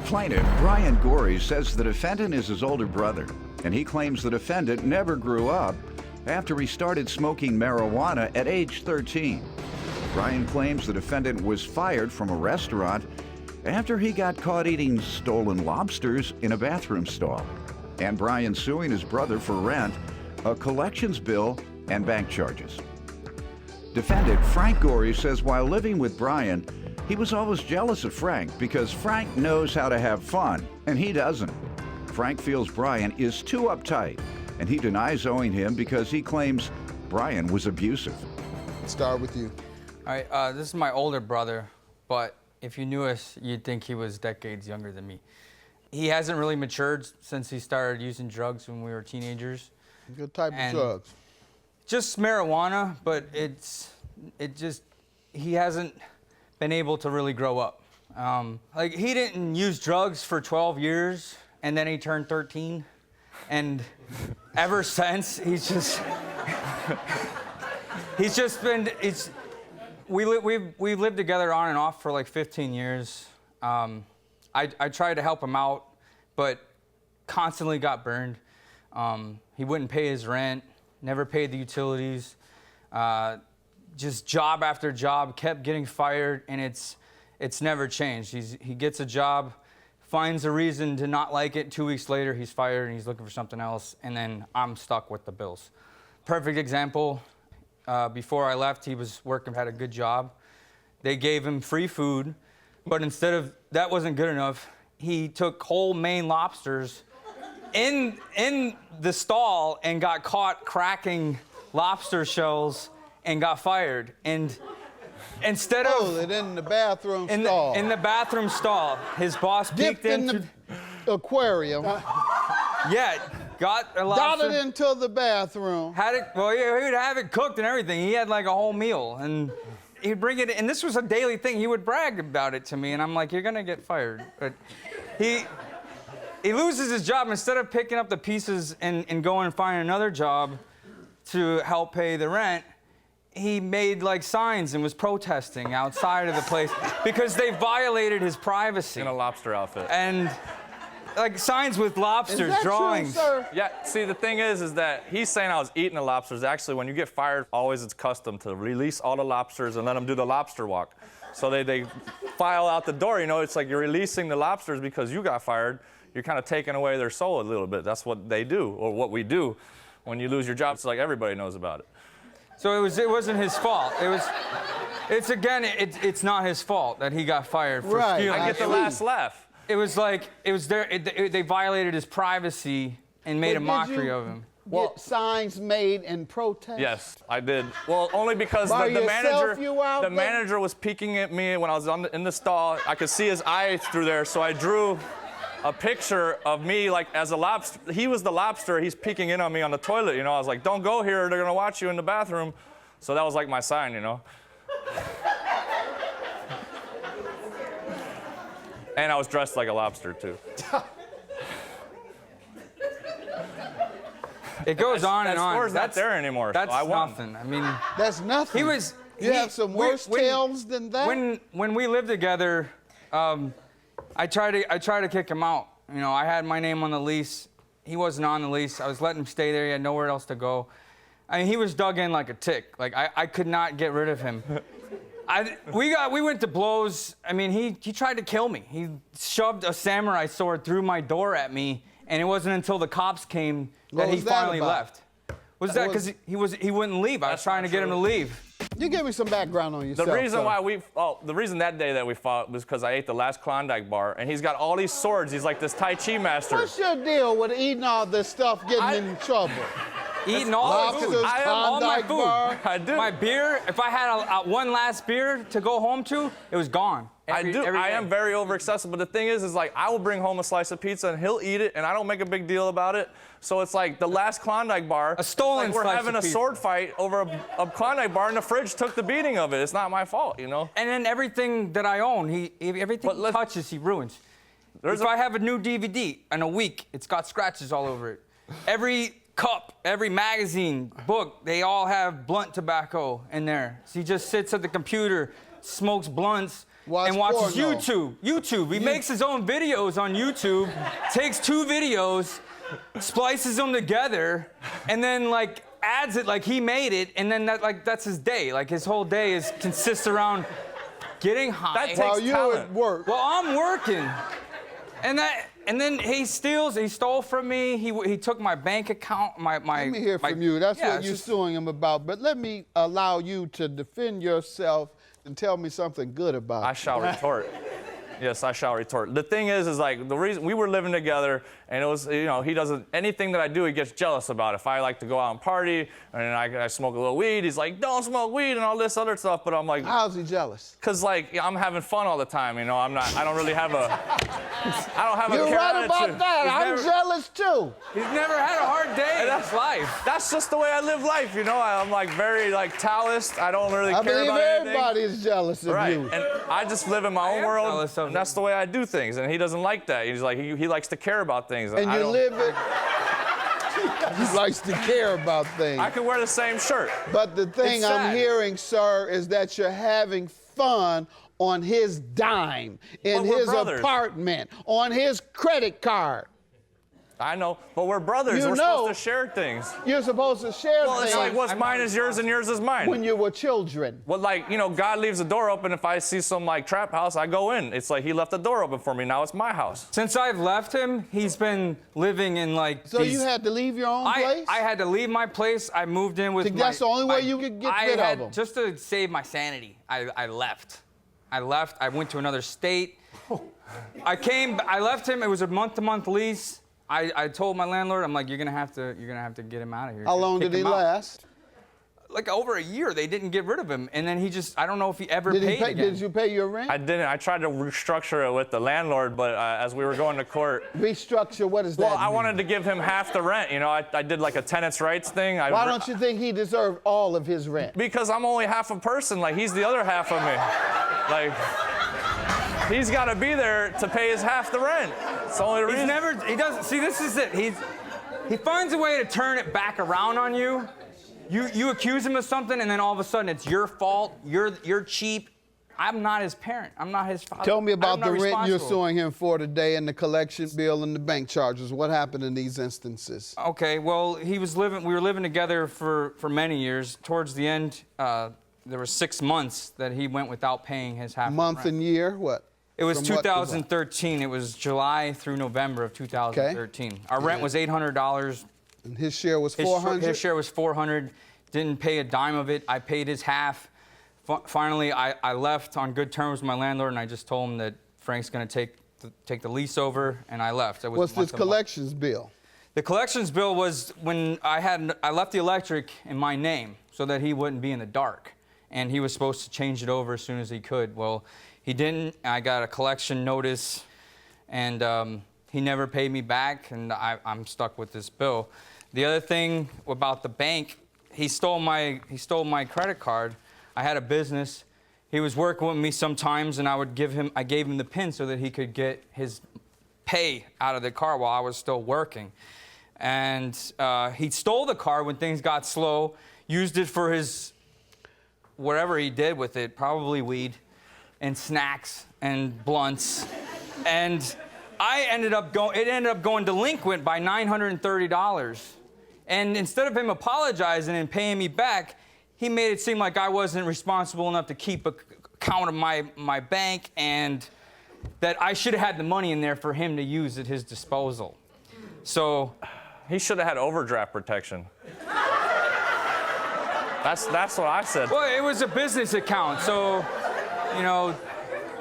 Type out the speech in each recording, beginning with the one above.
Plaintiff Brian Gorey says the defendant is his older brother, and he claims the defendant never grew up after he started smoking marijuana at age 13. Brian claims the defendant was fired from a restaurant after he got caught eating stolen lobsters in a bathroom stall. And Brian's suing his brother for rent, a collections bill, and bank charges. Defendant Frank Gorey says while living with Brian, he was always jealous of Frank because Frank knows how to have fun, and he doesn't. Frank feels Brian is too uptight, and he denies owing him because he claims Brian was abusive. Start with you. All right, this is my older brother, but if you knew us, you'd think he was decades younger than me. He hasn't really matured since he started using drugs when we were teenagers. Good type of drugs? Just marijuana, but he hasn't been able to really grow up. Like, he didn't use drugs for 12 years, and then he turned 13. And ever since, we've lived together on and off for like 15 years. I tried to help him out, but constantly got burned. He wouldn't pay his rent, never paid the utilities. Just job after job, kept getting fired, and it's never changed. He gets a job, finds a reason to not like it. 2 weeks later, he's fired and he's looking for something else, and then I'm stuck with the bills. Perfect example, before I left, he was working, had a good job. They gave him free food, but instead of, that wasn't good enough, he took whole Maine lobsters in the stall and got caught cracking lobster shells and got fired. And instead of it in the bathroom stall. In the bathroom stall, his boss peeked in the aquarium. Yeah, got a lobster. Got it into the bathroom. Had it. Well, yeah, he would have it cooked and everything. He had like a whole meal, and he'd bring it. And this was a daily thing. He would brag about it to me, and I'm like, "You're gonna get fired." But he loses his job. Instead of picking up the pieces and going and finding another job to help pay the rent, he made like signs and was protesting outside of the place because they violated his privacy. In a lobster outfit. And like signs with lobsters, drawings. True, sir? Yeah, see, the thing is that he's saying I was eating the lobsters. Actually, when you get fired, always it's custom to release all the lobsters and let them do the lobster walk. So they file out the door, you know, it's like you're releasing the lobsters because you got fired. You're kind of taking away their soul a little bit. That's what they do, or what we do. When you lose your job, it's like everybody knows about it. So it wasn't his fault. It's not his fault that he got fired for stealing. I get the last laugh. It was like, they violated his privacy and made a mockery of him. Get signs made in protest? Yes, I did. Well, only because the manager was peeking at me when I was in the stall. I could see his eyes through there, so I drew a picture of me like as a lobster. He was the lobster. He's peeking in on me on the toilet, you know. I was like, "Don't go here. They're gonna watch you in the bathroom." So that was like my sign, you know. And I was dressed like a lobster too. It goes on and on. That score's not there anymore. That's so I won. nothing. I mean, that's nothing. You have some worse tales than that. When we lived together, I tried to kick him out. You know, I had my name on the lease. He wasn't on the lease. I was letting him stay there. He had nowhere else to go. I mean, he was dug in like a tick. Like I could not get rid of him. We went to blows. I mean, he tried to kill me. He shoved a samurai sword through my door at me, and it wasn't until the cops came that he finally left. Was that because he wouldn't leave? I was trying to get him to leave. You give me some background on yourself. The reason the reason that day that we fought was because I ate the last Klondike bar, and he's got all these swords. He's like this Tai Chi master. What's your deal with eating all this stuff, getting in trouble? Eating all the food. I have all my food. Bar. I do. My beer, if I had one last beer to go home to, it was gone. I am very over-accessible, but the thing is like I will bring home a slice of pizza and he'll eat it, and I don't make a big deal about it. So it's like the last Klondike bar. A stolen we're slice having of a pizza. sword fight over a Klondike bar, and the fridge took the beating of it. It's not my fault, you know. And then everything that I own, everything he touches, he ruins. If I have a new DVD in a week, it's got scratches all over it. Every cup, every magazine, book, they all have blunt tobacco in there. So he just sits at the computer, smokes blunts, Watch and watches porno. YouTube. He makes his own videos on YouTube, takes 2 videos, splices them together, and then like adds it like he made it, and then that's his day. Like his whole day consists around getting high. That takes While you're talent. at work. Well, I'm working, and then he stole from me. He took my bank account, my. Let me hear from you. That's yeah, what you're suing him about. But let me allow you to defend yourself and tell me something good about I it. shall retort. Yes, I shall retort. The thing is like the reason we were living together, and it was, you know, he doesn't, anything that I do, he gets jealous about. If I like to go out and party and I smoke a little weed, he's like, don't smoke weed and all this other stuff. But I'm like, How's he jealous? cause like I'm having fun all the time, you know. I don't really have a, I don't have You're a care right about attitude. that. I'm jealous too. He's never had a hard day in his life. That's just the way I live life, you know. I'm like very like Taoist. I don't really I care believe about anything. everybody is jealous of Right, you. and I just live in my own world, jealous of and that's the way I do things. And he doesn't like that. He's like, he likes to care about things. And I you don't- live it. He likes to care about things. I could wear the same shirt. But the thing It's I'm sad. hearing, sir, is that you're having fun on his dime, in But we're his brothers. apartment, on his credit card. I know, but we're brothers. You We're know- supposed to share things. You're supposed to share Well, things it's like what's mine is yours and yours is mine. when you were children. Well, like, you know, God leaves the door open. If I see some like trap house, I go in. It's like he left the door open for me. Now it's my house. Since I've left him, he's been living in like. So you had to leave your own place? I had to leave my place. I moved in with. That's the only way you could get rid of him. Just to save my sanity, I left. I went to another state. I left him. It was a month-to-month lease. I told my landlord, I'm like, you're gonna have to get him out of here. How long Kick did he him out." last? Like over a year. They didn't get rid of him, and then he just. I don't know if he ever paid again. Did you pay your rent? I didn't. I tried to restructure it with the landlord, but as we were going to court, Restructure, what does that well, mean? I wanted to give him half the rent. You know, I did like a tenant's rights thing. Why don't you think he deserved all of his rent? Because I'm only half a person. Like, he's the other half of me. Like, he's got to be there to pay his half the rent. It's the only reason. He doesn't. See, this is it. He finds a way to turn it back around on you. You accuse him of something, and then all of a sudden it's your fault. You're cheap. I'm not his parent. I'm not his father. Tell me about I'm not the rent you're responsible. suing him for today and the collection bill and the bank charges. What happened in these instances? Okay, well, we were living together for many years. Towards the end, there were 6 months that he went without paying his half Month rent. and year, what? It was From what to what? 2013. It was July through November of 2013. Our rent was $800. And his share was $400? His share was $400. Didn't pay a dime of it. I paid his half. Finally, I left on good terms with my landlord, and I just told him that Frank's going to take the lease over, and I left. It was What's a month this to month. collections bill? The collections bill was when I left the electric in my name so that he wouldn't be in the dark, and he was supposed to change it over as soon as he could. Well, he didn't. I got a collection notice, and he never paid me back, and I'm stuck with this bill. The other thing about the bank, he stole my credit card. I had a business. He was working with me sometimes, and I gave him the PIN so that he could get his pay out of the car while I was still working. And he stole the car when things got slow, used it for his whatever he did with it, probably weed and snacks and blunts. And it ended up going delinquent by $930. And instead of him apologizing and paying me back, he made it seem like I wasn't responsible enough to keep a count of my bank, and that I should have had the money in there for him to use at his disposal. So He should have had overdraft protection. That's what I said. well, it was a business account, so you know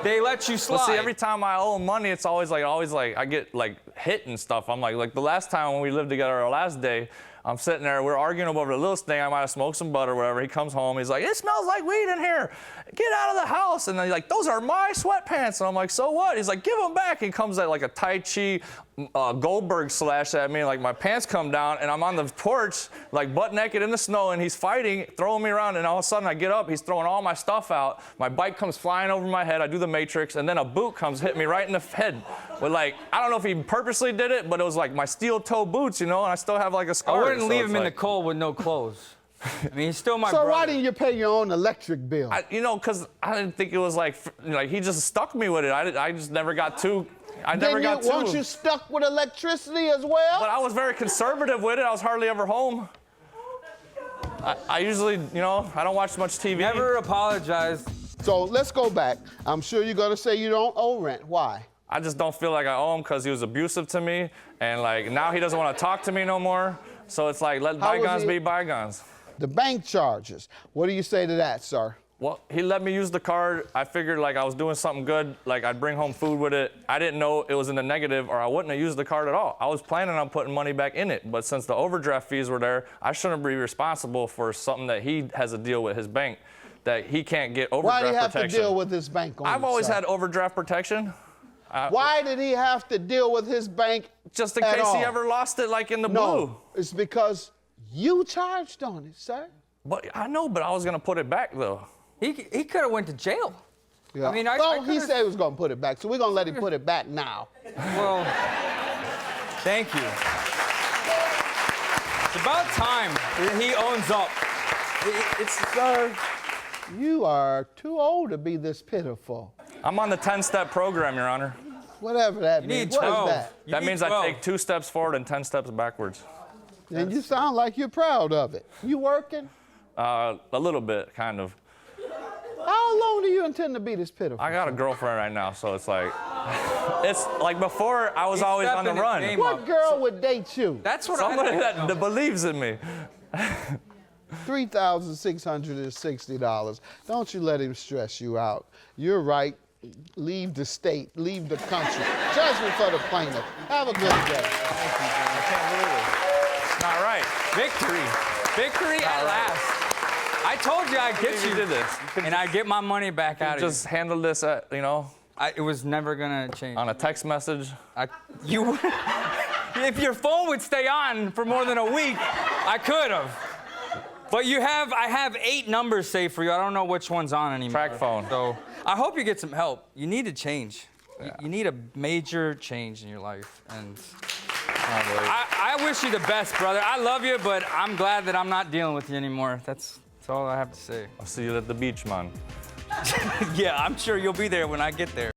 they let you slide. Well, see, every time I owe him money, it's always like I get like hit and stuff. I'm like the last time when we lived together, our last day, I'm sitting there, we're arguing over the littlest thing. I might have smoked some butter or whatever. He comes home, he's like, it smells like weed in here. Get out of the house. And then he's like, those are my sweatpants. And I'm like, so what? He's like, give them back. He comes at like a Tai Chi Goldberg slash at me. Like my pants come down and I'm on the porch, like butt naked in the snow, and he's fighting, throwing me around. And all of a sudden I get up, he's throwing all my stuff out. My bike comes flying over my head. I do the Matrix, and then a boot comes hit me right in the head. With like, I don't know if he purposely did it, but it was like my steel toe boots, you know, and I still have like a scar. I wouldn't so leave it's him in the like- cold with no clothes. I mean, he's still my So brother. why didn't you pay your own electric bill? Because I didn't think it was like he just stuck me with it. I just never got too. Weren't you stuck with electricity as well? But I was very conservative with it. I was hardly ever home. I usually, I don't watch much TV. Never apologize. So let's go back. I'm sure you're gonna say you don't owe rent. Why? I just don't feel like I owe him because he was abusive to me, and like now he doesn't want to talk to me no more. So it's like let bygones be bygones. The bank charges. What do you say to that, sir? Well, he let me use the card. I figured like I was doing something good, like I'd bring home food with it. I didn't know it was in the negative or I wouldn't have used the card at all. I was planning on putting money back in it, but since the overdraft fees were there, I shouldn't be responsible for something that he has a deal with his bank that he can't get overdraft protection. Why do you have to deal with his bank on I've always had overdraft protection. Why did he have to deal with his bank just in case he ever lost it like in the blue? No, it's because you charged on it, sir. But I know, but I was gonna put it back though. He could have went to jail. Yeah. I mean, he said he was gonna put it back, so we're gonna let him put it back now. Well, thank you. It's about time that he owns up. Sir, you are too old to be this pitiful. I'm on the 10-step program, Your Honor. Whatever that means. need 12. What is that? That means 12. I take 2 steps forward and 10 steps backwards. And you sound like you're proud of it. You working? A little bit, kind of. How long do you intend to be this pitiful? I got a girlfriend right now, so it's like before I was always on the run. What girl would date you? That's what Somebody that believes in me. $3,660. Don't you let him stress you out. You're right. Leave the state, leave the country. Judgment for the plaintiff. Have a good day. I can't believe it. It's not right. Victory at last. I told you I'd get you did this. and I'd get my money back out of you. Just handle this at, It was never gonna change. on a text message. If your phone would stay on for more than a week, I could have. But I have 8 numbers saved for you. I don't know which one's on anymore. Track phone. So I hope you get some help. You need to change. Yeah. You need a major change in your life. And I wish you the best, brother. I love you, but I'm glad that I'm not dealing with you anymore. That's all I have to say. I'll see you at the beach, man. Yeah, I'm sure you'll be there when I get there.